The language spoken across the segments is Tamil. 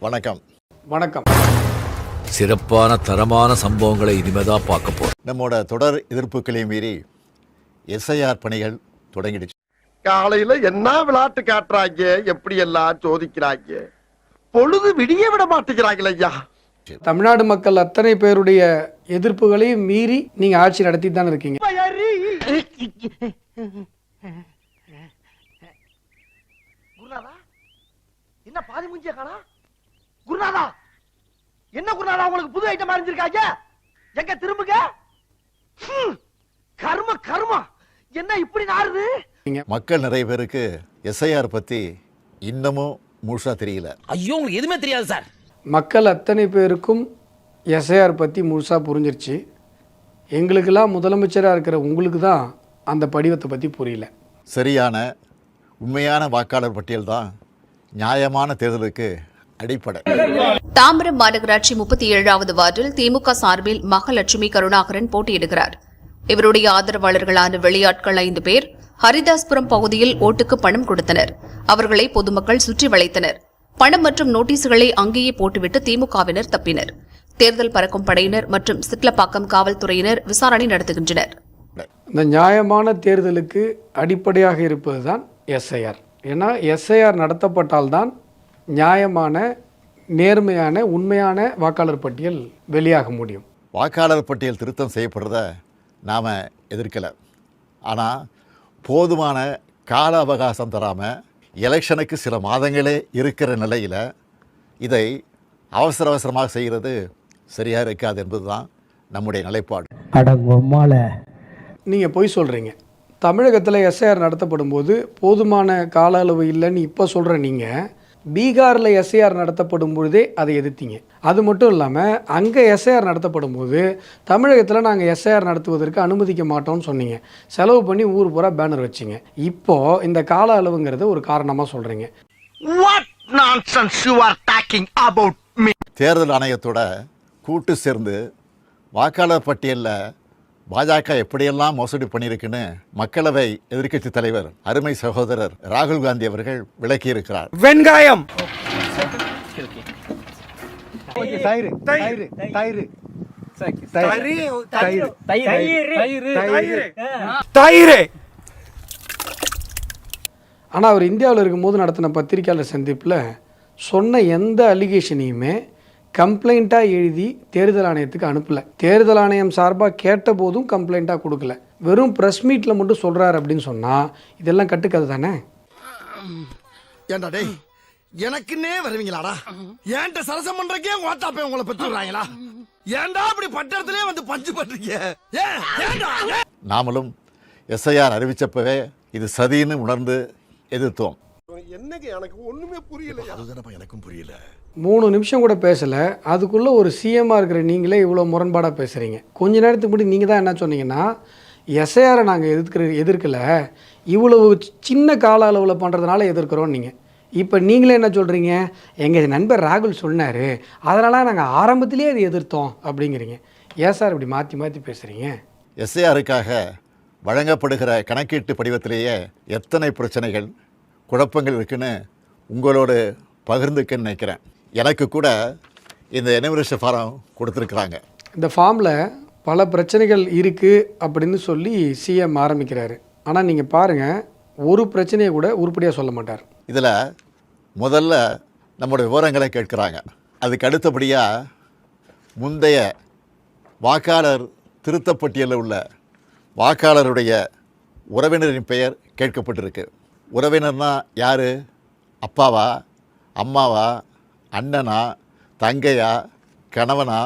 வணக்கம். வணக்கம். சிறப்பான தரமான சம்பவங்களை இனிமேதான் பார்க்க போறோம். நம்மோட தொடர் எதிர்ப்புகளை மீறி எஸ்ஐஆர் பணிகள் தொடங்கிடுச்சு. காலையில என்ன விளையாட்டு காட்டுறாங்க, எப்படி எல்லாம் சோதிக்கிறாங்க, பொழுது விடிய விட மாட்டேங்கிறாங்களே ஐயா. தமிழ்நாடு மக்கள் அத்தனை பேருடைய எதிர்ப்புகளையும் மீறி நீங்க ஆட்சி நடத்தி தான் இருக்கீங்க. என்ன பாதி மூஞ்சிய காணா? குருநாதா, என்ன குருநாதா உங்களுக்கு புது ஐட்டம் அறிஞ்சிருக்காங்க? எங்க திரும்புங்க. கர்ம கர்மா என்ன இப்படி நாறுது? மக்கள் நிறைய பேருக்கு எஸ்ஐஆர் பத்தி இன்னமும் முழுசா தெரியல. ஐயோ, உங்களுக்கு எதுவுமே தெரியாது சார். மக்கள் அத்தனை பேருக்கும் எஸ்ஐஆர் பற்றி முழுசாக புரிஞ்சிருச்சு. எங்களுக்கெல்லாம் முதலமைச்சராக இருக்கிற உங்களுக்கு தான் அந்த படிவத்தை பற்றி புரியல. சரியான உண்மையான வாக்காளர் பட்டியல் தான் நியாயமான தேர்தலுக்கு அடிப்படை. தாம்பரம் மாநகராட்சி 37வது வார்டில் திமுக சார்பில் மகாலட்சுமி கருணாகரன் போட்டியிடுகிறார். இவருடைய ஆதரவாளர்களான வெளியாட்கள் 5 பேர் ஹரிதாஸ்புரம் பகுதியில் ஓட்டுக்கு பணம் கொடுத்தனர். அவர்களை பொதுமக்கள் சுற்றி வளைத்தனர். பணம் மற்றும் நோட்டீசுகளை அங்கேயே போட்டுவிட்டு திமுகவினர் தப்பினர். தேர்தல் பறக்கும் படையினர் மற்றும் சிட்லப்பாக்கம் காவல்துறையினர் விசாரணை நடத்துகின்றனர். இந்த நியாயமான தேர்தலுக்கு அடிப்படையாக இருப்பதுதான் எஸ்ஐஆர். ஏன்னா எஸ்ஐஆர் நடத்தப்பட்டால்தான் நியாயமான, நேர்மையான, உண்மையான வாக்காளர் பட்டியல் வெளியாக முடியும். வாக்காளர் பட்டியல் திருத்தம் செய்யப்படுறத நாம் எதிர்க்கலை. ஆனால் போதுமான கால அவகாசம் தராமல் எலெக்ஷனுக்கு சில மாதங்களே இருக்கிற நிலையில் இதை அவசரமாக செய்கிறது சரியாக இருக்காது என்பது தான் நம்முடைய நிலைப்பாடு. நீங்கள் பொய் சொல்கிறீங்க. தமிழகத்தில் எஸ்ஐஆர் நடத்தப்படும் போது போதுமான கால அளவு இல்லைன்னு இப்போ சொல்கிற நீங்கள் பீகாரில் எஸ்ஐஆர் நடத்தப்படும் பொழுதே அதை எதிர்த்தீங்க. அது மட்டும் இல்லாமல் அங்கே எஸ்ஐஆர் நடத்தப்படும் போது தமிழகத்தில் நாங்கள் எஸ்ஐஆர் நடத்துவதற்கு அனுமதிக்க மாட்டோம்னு சொன்னீங்க. செலவு பண்ணி ஊர் பூரா பேனர் வச்சிங்க. இப்போது இந்த கால அளவுங்கிறத ஒரு காரணமாக சொல்கிறீங்க. தேர்தல் ஆணையத்தோட கூட்டு சேர்ந்து வாக்காளர் பட்டியலில் பாஜக எப்படியெல்லாம் மோசடி பண்ணியிருக்குன்னு மக்களவை எதிர்க்கட்சி தலைவர் அருமை சகோதரர் ராகுல் காந்தி அவர்கள் விளக்கியிருக்கிறார். வெங்காயம், ஆனால் அவர் இந்தியாவில் இருக்கும்போது நடத்தின பத்திரிகையாளர் சந்திப்பில் சொன்ன எந்த அலிகேஷனையுமே கம்ப்ளைண்ட்டாக எழுதி தேர்தல் ஆணையத்துக்கு அனுப்பலை. தேர்தல் ஆணையம் சார்பாக கேட்ட போதும் கம்ப்ளைண்ட்டாக கொடுக்கல. வெறும் ப்ரெஸ் மீட்டில் மட்டும் சொல்கிறார் அப்படின்னு சொன்னால் இதெல்லாம் கட்டுக்கதை தானே? ஏண்டா டேய், எனக்குன்னே வருவீங்களாடா? ஏன்ட்ட சரசம் பண்றக்கே ஓட்டாப்பே உங்களை பெற்றுறாங்களா? ஏன்டா அப்படி பட்டத்திலே வந்து பஞ்சு பண்றீங்க? நாமளும் எஸ்ஐஆர் அறிவிச்சப்பவே இது சதின்னு உணர்ந்து எதிர்த்தோம். என்னங்க எனக்கு ஒண்ணுமே புரியல. அதுதானப்பா எனக்கும் புரியல. 3 நிமிஷம் கூட பேசலை. அதுக்குள்ளே ஒரு சிஎம்மாக இருக்கிற நீங்களே இவ்வளோ முரண்பாடாக பேசுகிறீங்க. கொஞ்ச நேரத்துக்கு முன்னாடி நீங்கள் தான் என்ன சொன்னீங்கன்னா எஸ்ஐஆரை நாங்கள் எதிர்க்கலை, இவ்வளவு சின்ன கால அளவில் பண்ணுறதுனால எதிர்க்கிறோம் நீங்கள். இப்போ நீங்களே என்ன சொல்கிறீங்க? எங்கள் நண்பர் ராகுல் சொன்னார், அதனால் நாங்கள் ஆரம்பத்திலே அதை எதிர்த்தோம் அப்படிங்கிறீங்க. ஏன் சார் இப்படி மாற்றி மாற்றி பேசுகிறீங்க? எஸ்ஐஆருக்காக வழங்கப்படுகிற கணக்கீட்டு படிவத்திலேயே எத்தனை பிரச்சனைகள், குழப்பங்கள் இருக்குன்னு உங்களோடு பகிர்ந்துக்குன்னு நினைக்கிறேன். எனக்கு கூட இந்த எனுமரேஷன் ஃபார்ம் கொடுத்துருக்குறாங்க. இந்த ஃபார்மில் பல பிரச்சனைகள் இருக்குது அப்படின்னு சொல்லி சிஎம் ஆரம்பிக்கிறாரு. ஆனால் நீங்கள் பாருங்கள், ஒரு பிரச்சனையை கூட உருப்படியாக சொல்ல மாட்டார். இதில் முதல்ல நம்முடைய விவரங்களை கேட்குறாங்க. அதுக்கு அடுத்தபடியாக முந்தைய வாக்காளர் திருத்தப்பட்டியலில் உள்ள வாக்காளருடைய உறவினரின் பெயர் கேட்கப்பட்டிருக்கு. உறவினர்னா யார்? அப்பாவா, அம்மாவா, அண்ணனா, தங்கையா, கணவனா,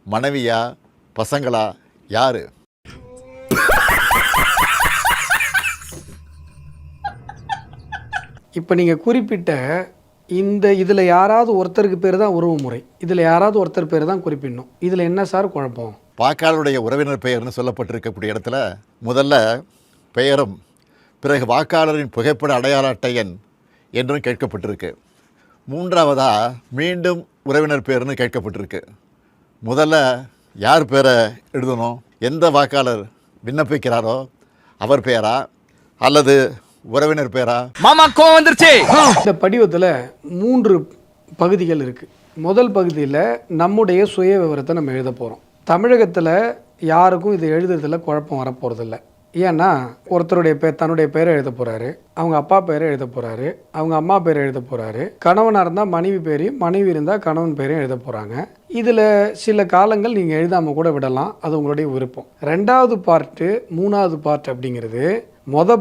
மனைவியா, பசங்களா, யார்? இப்போ நீங்கள் குறிப்பிட்ட இதில் யாராவது ஒருத்தருக்கு பேர் தான் உறவு முறை, இதில் யாராவது ஒருத்தர் பேர் தான் குறிப்பிடணும். இதில் என்ன சார் குழப்பம்? வாக்காளருடைய உறவினர் பெயர்னு சொல்லப்பட்டிருக்கக்கூடிய இடத்துல முதல்ல பெயரும் பிறகு வாக்காளரின் புகைப்பட அடையாள அட்டை எண் என்றும் கேட்கப்பட்டிருக்கு. 3வதாக மீண்டும் உறவினர் பேர்னு கேட்கப்பட்டிருக்கு. முதல்ல யார் பேரை எழுதணும்? எந்த வாக்காளர் விண்ணப்பிக்கிறாரோ அவர் பேரா அல்லது உறவினர் பேரா? மாமா கோவம் வந்துருச்சு. இந்த படிவத்தில் 3 பகுதிகள் இருக்குது. முதல் பகுதியில் நம்முடைய சுய விவரத்தை நம்ம எழுத போகிறோம். தமிழகத்தில் யாருக்கும் இதை எழுதுறதுல குழப்பம் வரப்போகிறதில்ல. ஏன்னா ஒருத்தருடைய தன்னுடைய பேரை எழுத போகிறாரு, அவங்க அப்பா பேரை எழுத போகிறாரு, அவங்க அம்மா பேரை எழுத போகிறாரு, கணவனாக இருந்தால் மனைவி பேரையும், மனைவி இருந்தால் கணவன் பேரையும் எழுத போகிறாங்க. இதில் சில காலங்கள் நீங்கள் எழுதாமல் கூட விடலாம், அது உங்களுடைய விருப்பம். 2வது பார்ட்டு 3வது பார்ட் அப்படிங்கிறது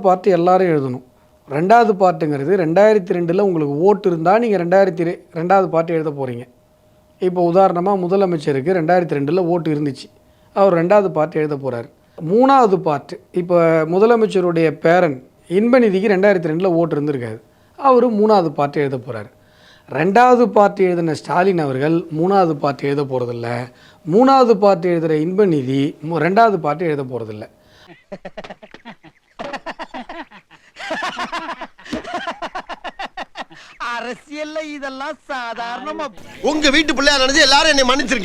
பார்ட்டு எல்லாரும் எழுதணும். 2வது பார்ட்டுங்கிறது 2002 உங்களுக்கு ஓட்டு இருந்தால் நீங்கள் 2வது பார்ட்டு எழுத போகிறீங்க. இப்போ உதாரணமாக முதலமைச்சருக்கு 2002 ஓட்டு இருந்துச்சு, அவர் 2வது பார்ட்டு எழுத போகிறார். 3வது பார்ட்டு இப்போ முதலமைச்சருடைய பேரன் இன்பநிதிக்கு 2002 ஓட்டு இருந்திருக்காது, அவர் 3வது பார்ட்டு எழுத போகிறார். 2வது பார்ட்டு எழுதின ஸ்டாலின் அவர்கள் 3வது பார்ட்டு எழுத போகிறதில்ல, 3வது பார்ட்டு எழுதுகிற இன்பநிதி 2வது பார்ட்டு எழுத போகிறதில்ல. அரசியல்ல இதெல்லாம் சாதாரணமா. உங்க வீட்டு பிள்ளையா நினைச்சு எல்லாரும் என்னை மன்னிச்சிருங்க.